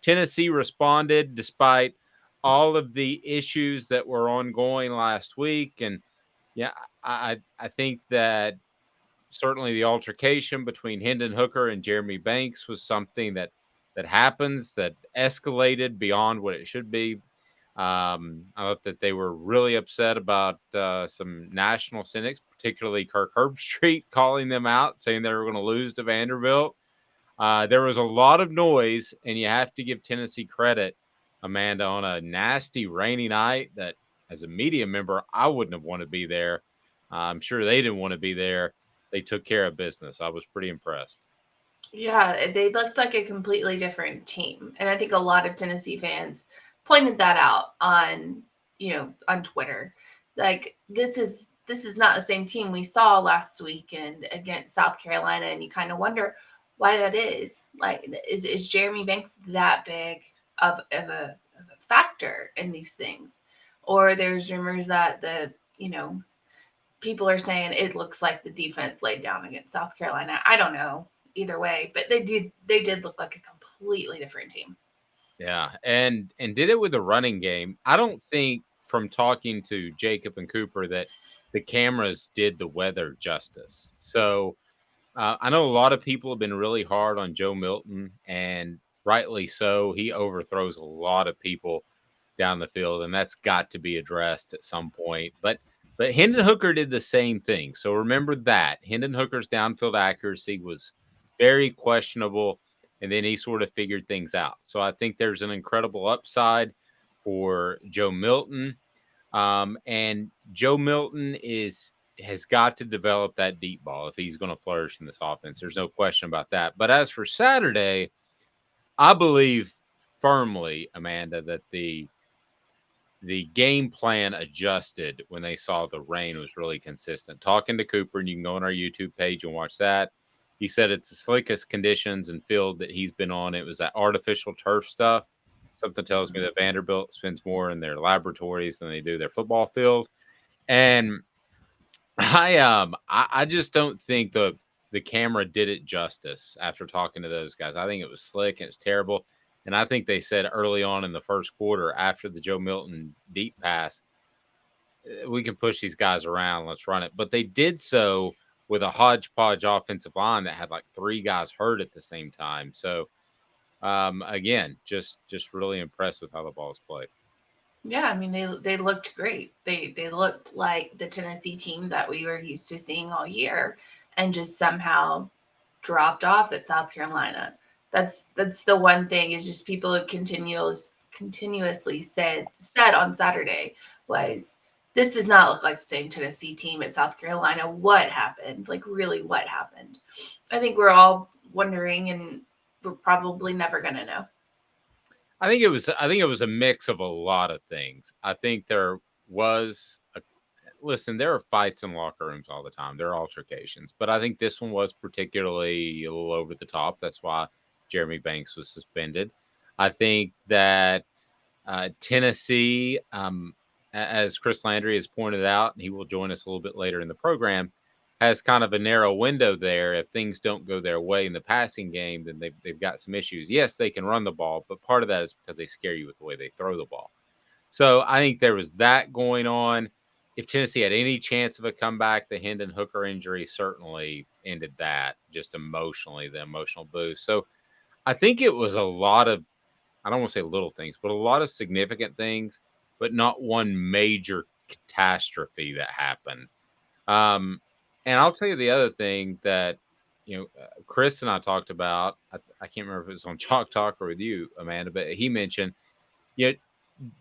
Tennessee responded despite all of the issues that were ongoing last week. And yeah, I think that certainly the altercation between Hendon Hooker and Jeremy Banks was something that happens, that escalated beyond what it should be. I thought that they were really upset about some national cynics, particularly Kirk Herbstreit, calling them out, saying they were going to lose to Vanderbilt. There was a lot of noise, and you have to give Tennessee credit, Amanda, on a nasty rainy night that, as a media member, I wouldn't have wanted to be there. I'm sure they didn't want to be there. They took care of business. I was pretty impressed. Yeah, they looked like a completely different team. And I think a lot of Tennessee fans pointed that out on Twitter. Like this is not the same team we saw last weekend against South Carolina, and you kind of wonder why that is. Like is Jeremy Banks that big of a factor in these things? Or there's rumors that people are saying it looks like the defense laid down against South Carolina. I don't know either way, but they did look like a completely different team. Yeah, and did it with a running game. I don't think from talking to Jacob and Cooper that the cameras did the weather justice. So I know a lot of people have been really hard on Joe Milton, and rightly so. He overthrows a lot of people down the field, and that's got to be addressed at some point. But Hendon Hooker did the same thing. So remember that Hendon Hooker's downfield accuracy was very questionable, and then he sort of figured things out. So I think there's an incredible upside for Joe Milton. And Joe Milton has got to develop that deep ball if he's going to flourish in this offense. There's no question about that. But as for Saturday, I believe firmly, Amanda, that the game plan adjusted when they saw the rain was really consistent. Talking to Cooper, and you can go on our YouTube page and watch that. He said it's the slickest conditions and field that he's been on. It was that artificial turf stuff. Something tells me that Vanderbilt spends more in their laboratories than they do their football field. And I just don't think the camera did it justice after talking to those guys. I think it was slick and it's terrible. And I think they said early on in the first quarter after the Joe Milton deep pass, we can push these guys around. Let's run it. But they did so with a hodgepodge offensive line that had like three guys hurt at the same time. So again, just really impressed with how the ball's played. Yeah, I mean they looked great. They looked like the Tennessee team that we were used to seeing all year, and just somehow dropped off at South Carolina. That's the one thing is just people have continuously said on Saturday was this does not look like the same Tennessee team at South Carolina. What happened? Like really, what happened? I think we're all wondering, and we're probably never gonna know. I think it was a mix of a lot of things. I think there was a listen, there are fights in locker rooms all the time. There are altercations, but I think this one was particularly a little over the top. That's why Jeremy Banks was suspended. I think that Tennessee, as Chris Landry has pointed out, and he will join us a little bit later in the program, has kind of a narrow window there. If things don't go their way in the passing game, then they've got some issues. Yes, they can run the ball, but part of that is because they scare you with the way they throw the ball. So I think there was that going on. If Tennessee had any chance of a comeback, the Hendon Hooker injury certainly ended that just emotionally, the emotional boost. So I think it was a lot of, I don't want to say little things, but a lot of significant things, but not one major catastrophe that happened. Um, and I'll tell you the other thing that, Chris and I talked about. I can't remember if it was on Chalk Talk or with you, Amanda, but he mentioned, you know,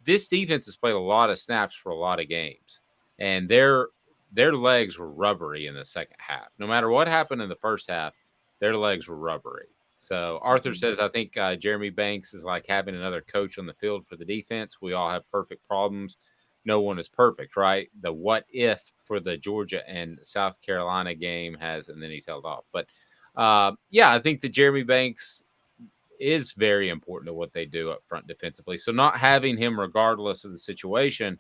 this defense has played a lot of snaps for a lot of games, and their legs were rubbery in the second half. No matter what happened in the first half, their legs were rubbery. So Arthur says, I think Jeremy Banks is like having another coach on the field for the defense. We all have perfect problems. No one is perfect, right? The what if for the Georgia and South Carolina game has, and then he's held off. But yeah, I think that Jeremy Banks is very important to what they do up front defensively. So not having him, regardless of the situation,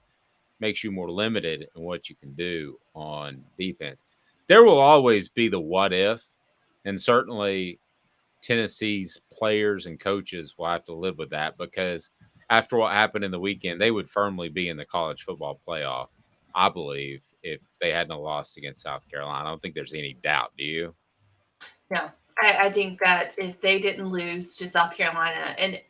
makes you more limited in what you can do on defense. There will always be the what if, and certainly Tennessee's players and coaches will have to live with that because after what happened in the weekend, they would firmly be in the college football playoff, I believe, if they hadn't lost against South Carolina. I don't think there's any doubt. Do you? No, I think that if they didn't lose to South Carolina, and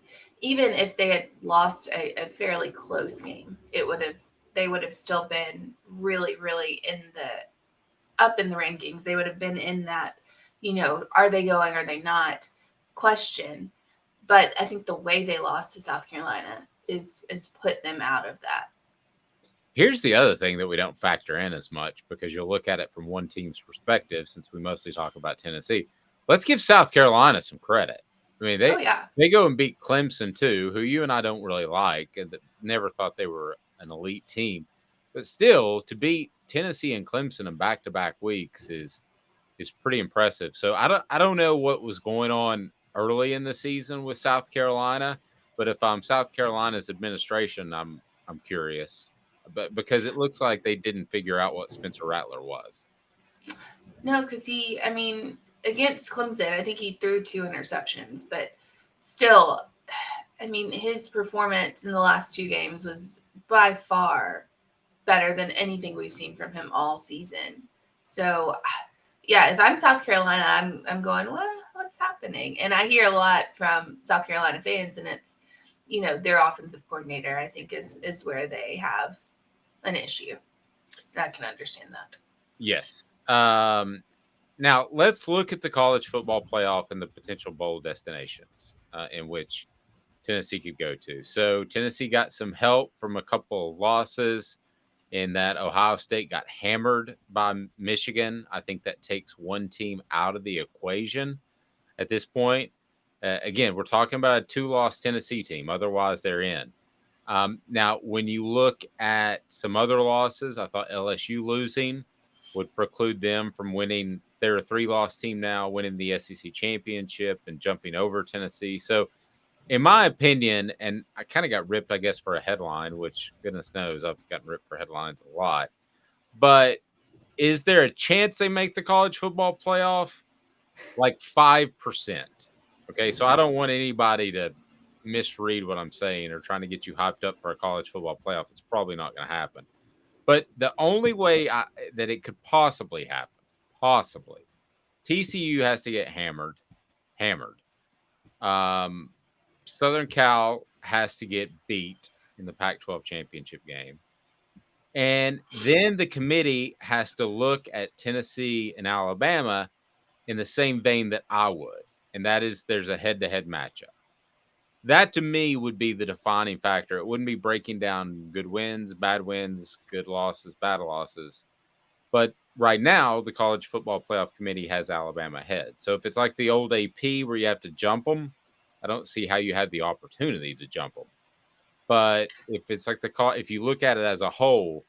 even if they had lost a fairly close game, it would have they would have still been really, really in the up in the rankings. They would have been in that, are they going, are they not question. But I think the way they lost to South Carolina is put them out of that. Here's the other thing that we don't factor in as much because you'll look at it from one team's perspective since we mostly talk about Tennessee. Let's give South Carolina some credit. I mean, Oh yeah. they go and beat Clemson too, who you and I don't really like and that never thought they were an elite team. But still, to beat Tennessee and Clemson in back-to-back weeks is pretty impressive. So I don't know what was going on early in the season with South Carolina, but if I'm South Carolina's administration, I'm curious. But because it looks like they didn't figure out what Spencer Rattler was. No, because I mean, against Clemson, I think he threw 2 interceptions, but still, I mean, his performance in the last 2 games was by far better than anything we've seen from him all season. So, yeah, if I'm South Carolina, I'm going, what's happening? And I hear a lot from South Carolina fans, and it's, their offensive coordinator, I think, is where they have an issue. I can understand that. Yes. Now let's look at the college football playoff and the potential bowl destinations in which Tennessee could go to. So Tennessee got some help from a couple of losses in that Ohio State got hammered by Michigan. I think that takes one team out of the equation at this point. Again, we're talking about a two-loss Tennessee team. Otherwise, they're in. Now, when you look at some other losses, I thought LSU losing would preclude them from winning. They're a three-loss team now, winning the SEC championship and jumping over Tennessee. So in my opinion, and I kind of got ripped, I guess, for a headline, which goodness knows I've gotten ripped for headlines a lot. But is there a chance they make the college football playoff? Like 5%. Okay. So I don't want anybody to misread what I'm saying or trying to get you hyped up for a college football playoff. It's probably not going to happen. But the only way that it could possibly happen, possibly, TCU has to get hammered. Um, Southern Cal has to get beat in the Pac 12 championship game. And then the committee has to look at Tennessee and Alabama in the same vein that I would. And that is there's a head to head matchup. That to me would be the defining factor. It wouldn't be breaking down good wins, good losses, bad losses. But right now, the College Football Playoff Committee has Alabama ahead. So if it's like the old AP where you have to jump them, I don't see how you had the opportunity to jump them. But if it's like if you look at it as a whole,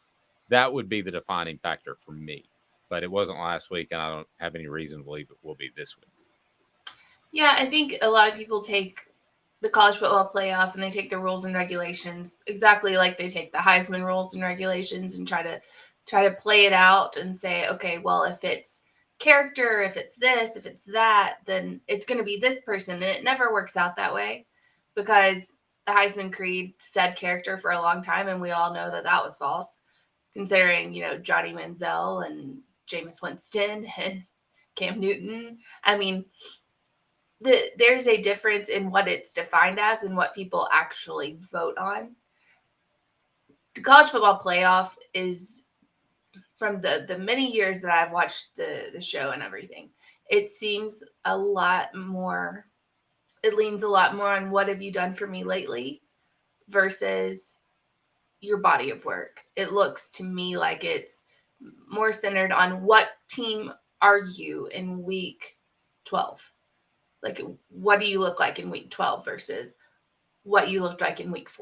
that would be the defining factor for me. But it wasn't last week, and I don't have any reason to believe it will be this week. Yeah, I think a lot of people take the college football playoff and they take the rules and regulations exactly like they take the Heisman rules and regulations and try to play it out and say, okay, well, if it's character, if it's this, if it's that, then it's going to be this person. And it never works out that way because the Heisman Creed said character for a long time, and we all know that that was false, considering, Johnny Manziel and Jameis Winston and Cam Newton. I mean, there's a difference in what it's defined as and what people actually vote on. The college football playoff is from the many years that I've watched the show and everything. It seems a lot more. It leans a lot more on what have you done for me lately versus your body of work. It looks to me like it's more centered on what team are you in week 12. Like, what do you look like in week 12 versus what you looked like in week 4?